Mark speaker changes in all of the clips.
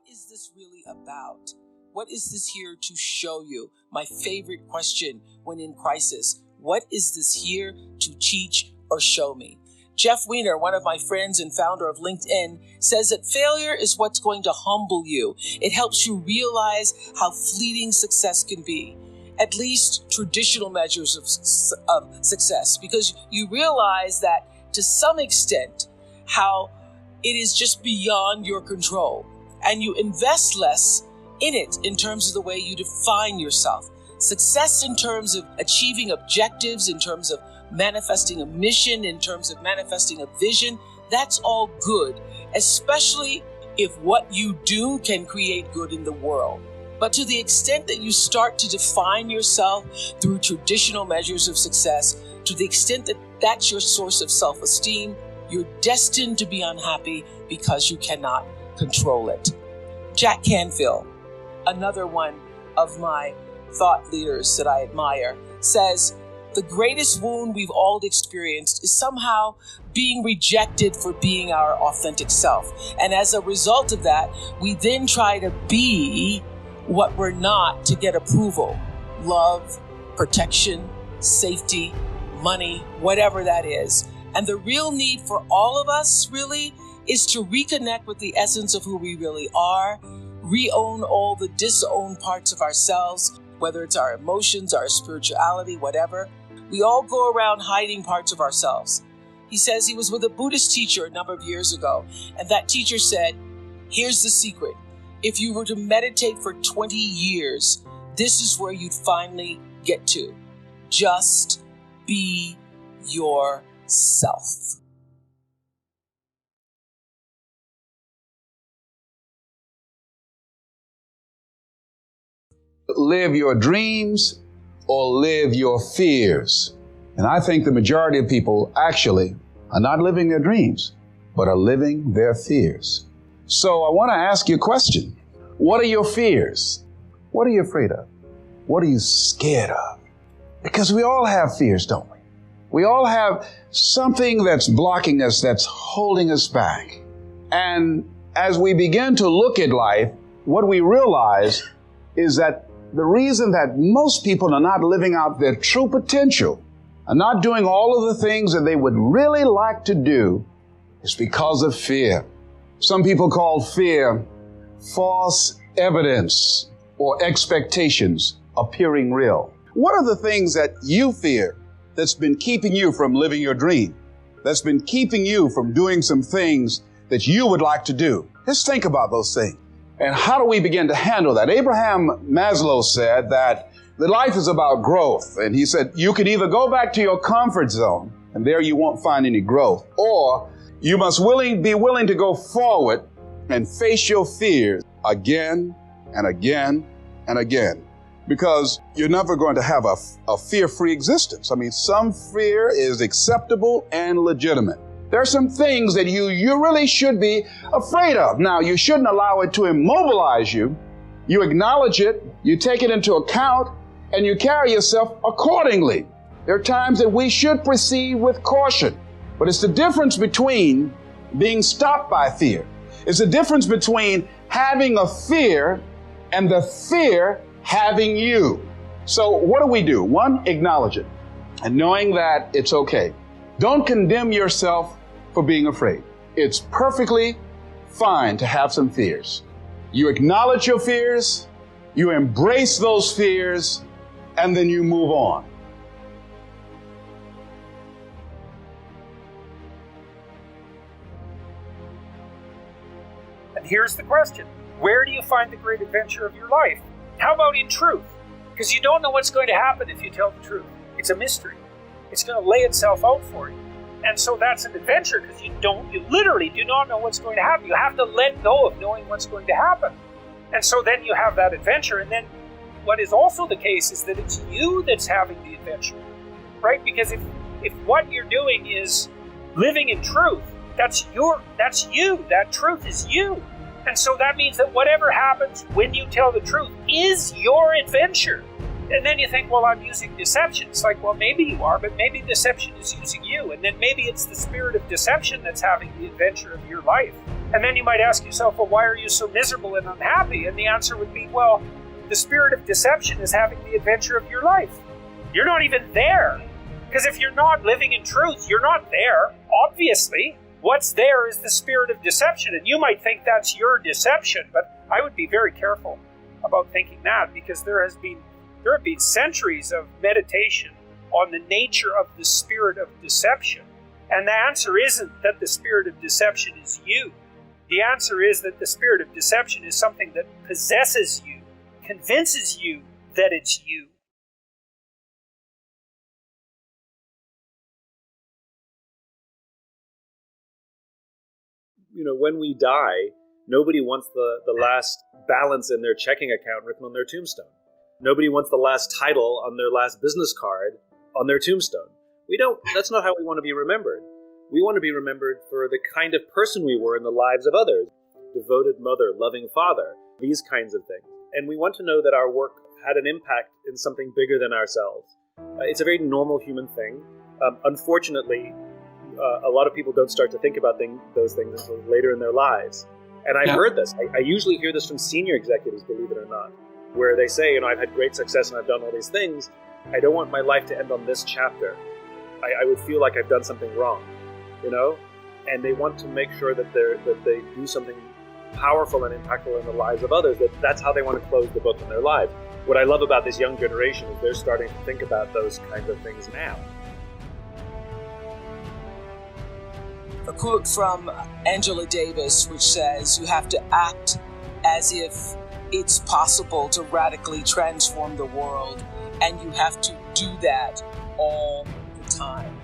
Speaker 1: what is this really about? What is this here to show you? My favorite question when in crisis. What is this here to teach or show me? Jeff Weiner, one of my friends and founder of LinkedIn, says that failure is what's going to humble you. It helps you realize how fleeting success can be. At least traditional measures of success, because you realize that to some extent how it is just beyond your control, and you invest less in it in terms of the way you define yourself. Success in terms of achieving objectives, in terms of manifesting a mission, in terms of manifesting a vision, that's all good, especially if what you do can create good in the world. But to the extent that you start to define yourself through traditional measures of success, to the extent that that's your source of self-esteem, you're destined to be unhappy because you cannot control it. Jack Canfield, another one of my thought leaders that I admire, says, the greatest wound we've all experienced is somehow being rejected for being our authentic self. And as a result of that, we then try to be what we're not to get approval. Love, protection, safety, money, whatever that is. And the real need for all of us really is to reconnect with the essence of who we really are, re-own all the disowned parts of ourselves, whether it's our emotions, our spirituality, whatever. We all go around hiding parts of ourselves. He says he was with a Buddhist teacher a number of years ago, and that teacher said, here's the secret. If you were to meditate for 20 years, this is where you'd finally get to. Just be yourself.
Speaker 2: Live your dreams or live your fears. And I think the majority of people actually are not living their dreams, but are living their fears. So I want to ask you a question. What are your fears? What are you afraid of? What are you scared of? Because we all have fears, don't we? We all have something that's blocking us, that's holding us back. And as we begin to look at life, what we realize is that the reason that most people are not living out their true potential, are not doing all of the things that they would really like to do, is because of fear. Some people call fear false evidence or expectations appearing real. What are the things that you fear that's been keeping you from living your dream? That's been keeping you from doing some things that you would like to do? Let's think about those things. And how do we begin to handle that? Abraham Maslow said that the life is about growth. And he said, you can either go back to your comfort zone, and there you won't find any growth, or you must be willing to go forward and face your fears again and again and again. Because you're never going to have a fear-free existence. I mean, some fear is acceptable and legitimate. There are some things that you really should be afraid of. Now, you shouldn't allow it to immobilize you. You acknowledge it, you take it into account, and you carry yourself accordingly. There are times that we should proceed with caution. But it's the difference between being stopped by fear. It's the difference between having a fear and the fear having you. So what do? One, acknowledge it and knowing that it's okay. Don't condemn yourself for being afraid. It's perfectly fine to have some fears. You acknowledge your fears, you embrace those fears, and then you move on.
Speaker 3: And here's the question. Where do you find the great adventure of your life? How about in truth? Because you don't know what's going to happen if you tell the truth. It's a mystery. It's going to lay itself out for you. And so that's an adventure because you literally do not know what's going to happen. You have to let go of knowing what's going to happen. And so then you have that adventure. And then what is also the case is that it's you that's having the adventure, right? Because if what you're doing is living in truth, that's you. That truth is you. And so that means that whatever happens when you tell the truth is your adventure. And then you think, well, I'm using deception. It's like, well, maybe you are, but maybe deception is using you. And then maybe it's the spirit of deception that's having the adventure of your life. And then you might ask yourself, well, why are you so miserable and unhappy? And the answer would be, well, the spirit of deception is having the adventure of your life. You're not even there. Because if you're not living in truth, you're not there, obviously. What's there is the spirit of deception. And you might think that's your deception, but I would be very careful about thinking that, because there have been centuries of meditation on the nature of the spirit of deception. And the answer isn't that the spirit of deception is you. The answer is that the spirit of deception is something that possesses you, convinces you that it's you.
Speaker 4: When we die, nobody wants the last balance in their checking account written on their tombstone. Nobody wants the last title on their last business card on their tombstone. That's not how we want to be remembered. We want to be remembered for the kind of person we were in the lives of others. Devoted mother, loving father, these kinds of things. And we want to know that our work had an impact in something bigger than ourselves. It's a very normal human thing. Unfortunately, a lot of people don't start to think about those things until later in their lives. And I've heard this. I usually hear this from senior executives, believe it or not, where they say, I've had great success and I've done all these things. I don't want my life to end on this chapter. I would feel like I've done something wrong, And they want to make sure that they do something powerful and impactful in the lives of others. That's how they want to close the book in their lives. What I love about this young generation is they're starting to think about those kinds of things now.
Speaker 1: A quote from Angela Davis, which says, you have to act as if it's possible to radically transform the world, and you have to do that all the time.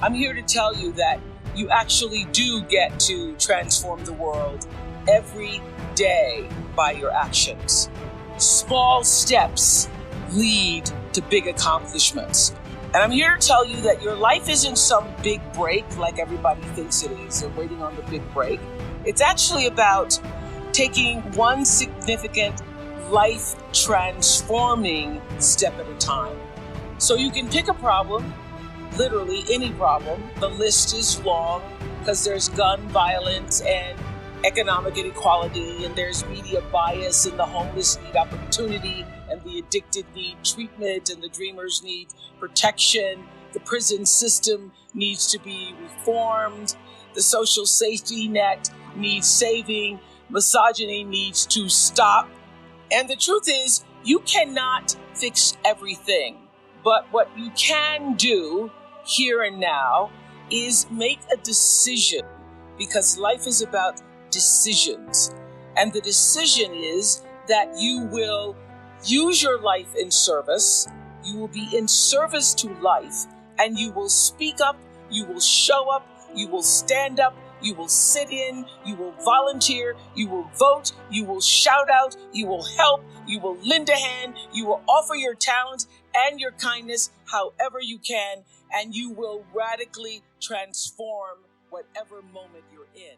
Speaker 1: I'm here to tell you that you actually do get to transform the world every day by your actions. Small steps lead to big accomplishments. And I'm here to tell you that your life isn't some big break like everybody thinks it is. They're waiting on the big break. It's actually about taking one significant life transforming step at a time. So you can pick a problem, literally any problem. The list is long because there's gun violence and economic inequality, and there's media bias, and the homeless need opportunity, and the addicted need treatment, and the dreamers need protection. The prison system needs to be reformed. The social safety net needs saving. Misogyny needs to stop. And the truth is, you cannot fix everything. But what you can do here and now is make a decision, because life is about decisions. And the decision is that you will use your life in service. You will be in service to life, and you will speak up, you will show up, you will stand up, you will sit in, you will volunteer, you will vote, you will shout out, you will help, you will lend a hand, you will offer your talent and your kindness however you can, and you will radically transform whatever moment you're in.